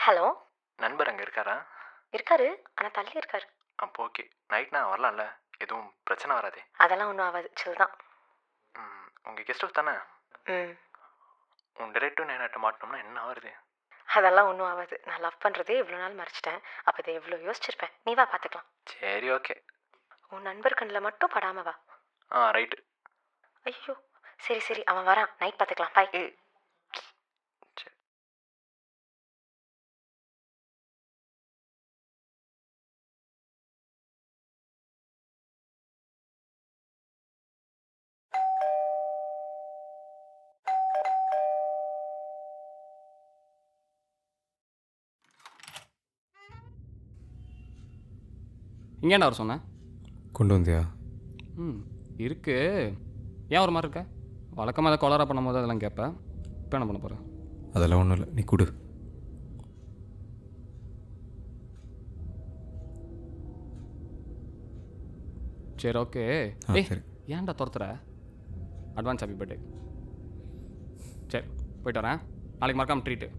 Hello. நண்பர் அங்கே இருக்காரா? இருக்காரு. ஆனால் தள்ளி இருக்காரு. அப்போ ஓகே. நைட் நான் வரலாம்ல, எதுவும் பிரச்சனை வராதே? அதெல்லாம் ஒன்றும் ஆகாது, சில் தான். உங்கள் கெஸ்ட் ஹவுஸ் தானே? ம். உன் டிரெக்டிவ் நைனாட்ட மாட்டினோம்னா என்ன ஆகுது? அதெல்லாம் ஒன்றும் ஆகாது. நான் லவ் பண்ணுறதே இவ்வளோ நாள் மறைச்சிட்டேன். அப்போ இதை எவ்வளோ யோசிச்சிருப்பேன். நீ வா பார்த்துக்கலாம். சரி ஓகே. உன் நண்பர் கண்ணில் மட்டும் படாம வா. ரைட்டு. ஐயோ, சரி சரி, அவன் வரான். நைட் பார்த்துக்கலாம். பாய். சரி. இங்கேண்டா வர சொன்னேன். கொண்டு வந்தியா? இருக்கு. ஏன் ஒரு மாதிரி இருக்க? வழக்கமாக அதை கொலரா பண்ணும் போது அதெல்லாம் கேட்பேன். இப்போ என்ன பண்ண போகிறேன்? அதெல்லாம் ஒன்றும் இல்லை, நீ கொடு. சரி ஓகே. சரி. ஏன்டா துரத்துற? Advance happy birthday. சரி போயிட்டு வரேன். நாளைக்கு மறக்காம ட்ரீட்டு.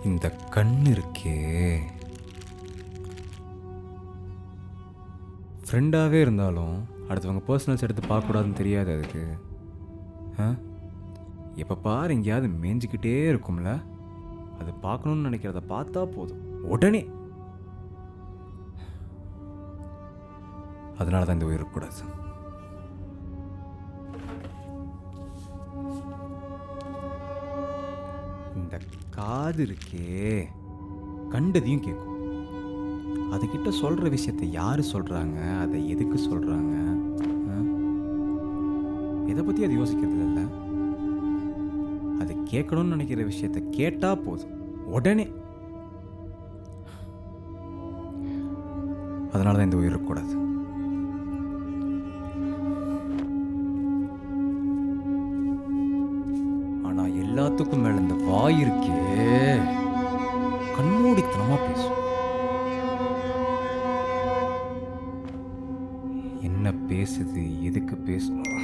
இந்த கண் இருக்கே, ஃப்ரெண்டாகவே இருந்தாலும் அடுத்தவங்க பர்சனல்ஸ் எடுத்து பார்க்கக்கூடாதுன்னு தெரியாது அதுக்கு. எப்போ பாரு எங்கேயாவது மேய்ஞ்சிக்கிட்டே இருக்கும்ல, அது பார்க்கணுன்னு நினைக்கிறத பார்த்தா போதும் உடனே. அதனால தான் இந்த உயிர் இருக்கக்கூடாது. இந்த காது இருக்கே, கண்டதையும் கேட்கும். அதுகிட்ட சொல்கிற விஷயத்தை யார் சொல்கிறாங்க, அதை எதுக்கு சொல்கிறாங்க, எதை பற்றி அது யோசிக்கிறது இல்லை. அது கேட்கணும்னு நினைக்கிற விஷயத்தை கேட்டால் போதும் உடனே. அதனால தான் இந்த உயிர் இருக்கக்கூடாது. ஆனால் எல்லாத்துக்கும் மேலே இந்த வாய் இருக்கே, கண்மூடித்தனமாக பேசும். என்ன பேசுது, எதுக்கு பேசணும்,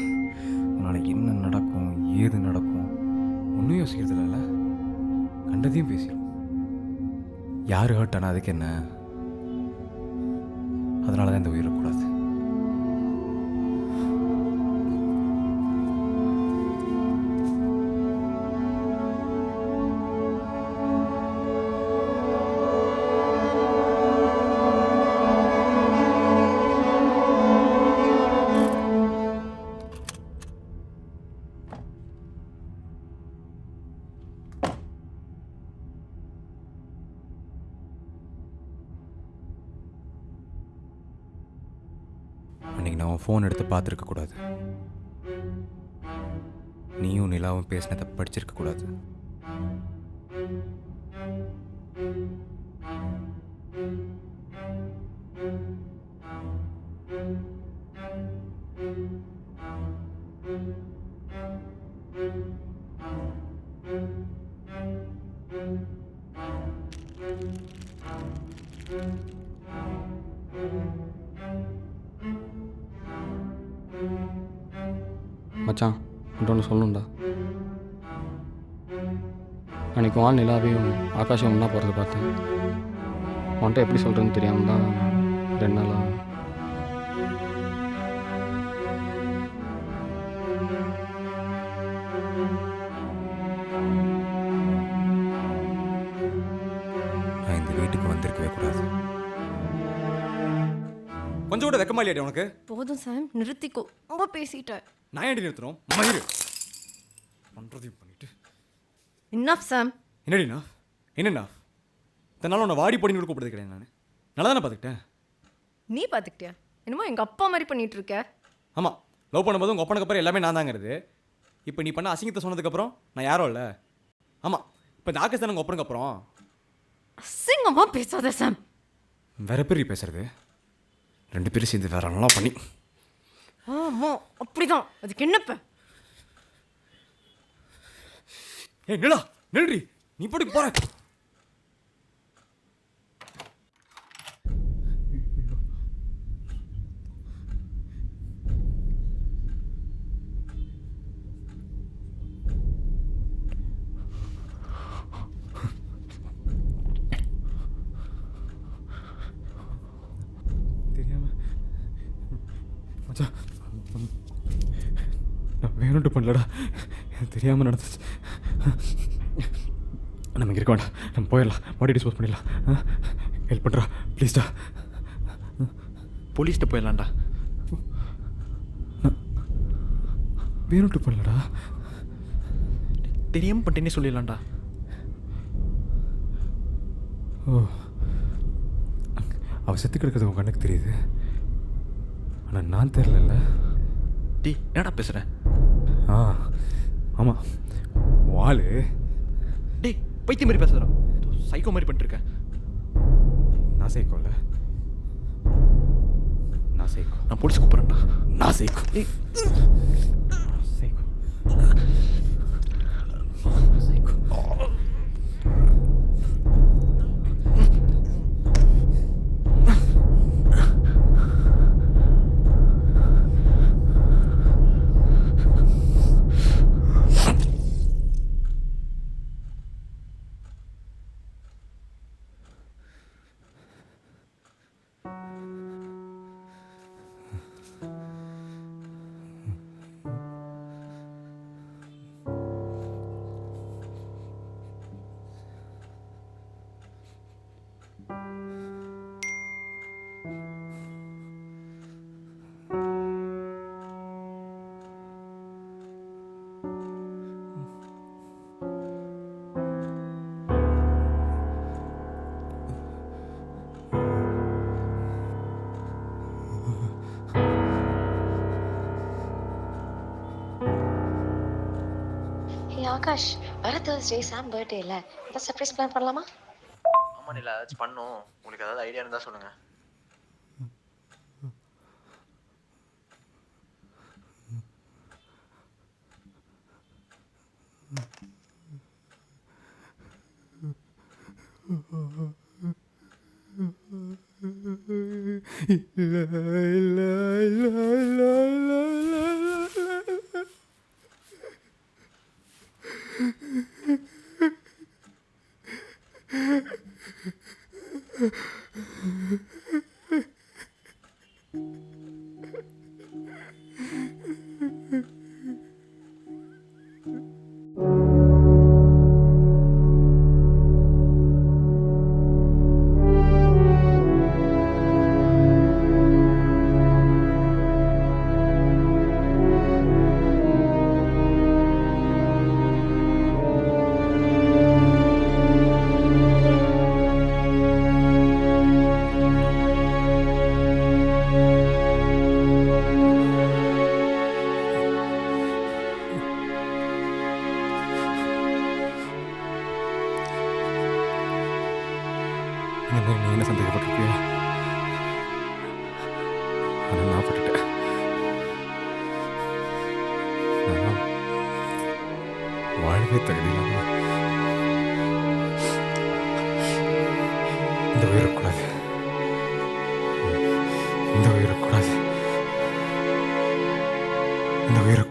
அதனால் என்ன நடக்கும், ஏது நடக்கும் ஒன்றும் யோசிக்கிறது இல்லைல்ல, கண்டதையும் பேசிடும். யார் ஹர்ட் ஆனால் அதுக்கு என்ன? அதனால தான் இந்த உயிர் இருக்கக்கூடாது. அன்றைக்கி நான் ஃபோன் எடுத்து பார்த்துருக்கக்கூடாது. நீயும் நிலாவும் பேசினதை படிச்சிருக்கக்கூடாது. மச்சான் ஒன்று சொல்லணும்டா. அன்றைக்கி வான் நிலாவையும் ஆகாஷம் ஒன்றா போகிறத பார்த்தேன். உன்கிட்ட எப்படி சொல்கிறேன்னு தெரியாமல் தான் 2 நாளாக நான் இந்த வீட்டுக்கு வந்திருக்க கூட வெக்கமா இல்லையாடி உனக்கு? போதும் சாம், நிறுத்திக்கோ. ரொம்ப பேசிட்ட. நான் ஏன்டி நிறுத்தணும்? மயிறு பண்ணுறதையும் பண்ணிட்டு. இன்னாஃப் சாம். என்னடிண்ணா? என்னண்ணா? இதனால உன்னை வாடி பொடின்னு கூப்பிடுறது கிடையாது. நான் நல்லா தானே பார்த்துக்கிட்டேன். நீ பார்த்துக்கிட்டியா? என்னமோ எங்கள் அப்பா மாதிரி பண்ணிட்டு இருக்க. ஆமாம், லவ் பண்ணும்போது உங்கள் ஒப்பனுக்கு அப்புறம் எல்லாமே நான் தாங்கிறது. இப்போ நீ பண்ண அசிங்கத்தை சொன்னதுக்கப்புறம் நான் யாரும் இல்லை. ஆமாம், இப்போ இந்த ஆகாஷ் தானே உங்கள் ஒப்பனுக்கு அப்புறம். அசிங்கமாக பேசாத சாம். வேற பேர் பேசுறது? 2 பேரும் சேர்ந்து வேற நல்லா பண்ணி. ஆமாம், அப்படிதான். அதுக்கு என்னப்ப? ஏ நிலா, நில்றி. நீ போட்டு போற. தெரியாம மச்சான், நான் வேணும்ட்டு பண்ணலடா, தெரியாமல் நடந்துச்சு. நம்ம இங்கே இருக்க வேண்டாம், நம்ம போயிடலாம், பாடி டிஸ்போஸ் பண்ணிடலாம். ஹெல்ப் பண்ணுறா ப்ளீஸ்டா. போலீஸ்கிட்ட போயிடலாம்டா. வேணும்ட்டு பண்ணலடா, தெரியாமல் பண்ணிட்டேன்னே சொல்லிடலாம்டா. ஓ, அவள் செத்து கிடக்கிறது உங்கள் கண்ணுக்கு தெரியுது, ஆனால் நான் தெரிலல்ல. டேய், என்னடா பேசுகிறேன்? ஆ ஆமாம், வாள். டேய், பைத்தியம் மாதிரி பேசுகிறா, சைக்கோ மாதிரி பண்ணிட்டுருக்கேன். நான் சைக்கோல்ல, நான் சைக்கோ. நான் போலீஸ் கூப்பிட்றேன்டா. நான் சைக்கோ. டேய், சைக்கோ. சைக்கோ. ஆகாஷ், வர தேர்ஸ்டே சாம் பர்த்டே இல்லை, இப்போ சர்ப்ரைஸ் பிளான் பண்ணலாமா? ஆமாம், இல்லை ஏதாச்சும் பண்ணோம். உங்களுக்கு ஏதாவது ஐடியா இருந்தால் சொல்லுங்கள். இந்த மாதிரி நீ என்ன சந்தேகப்பட்டிருப்பியா? ஆனால் நான் பட்டுட்டேன். நான் வாழவே தகுதியில்லாம இந்த உயிரக்கூடாது, இந்த உயிரக்கூடாது, இந்த உயிரை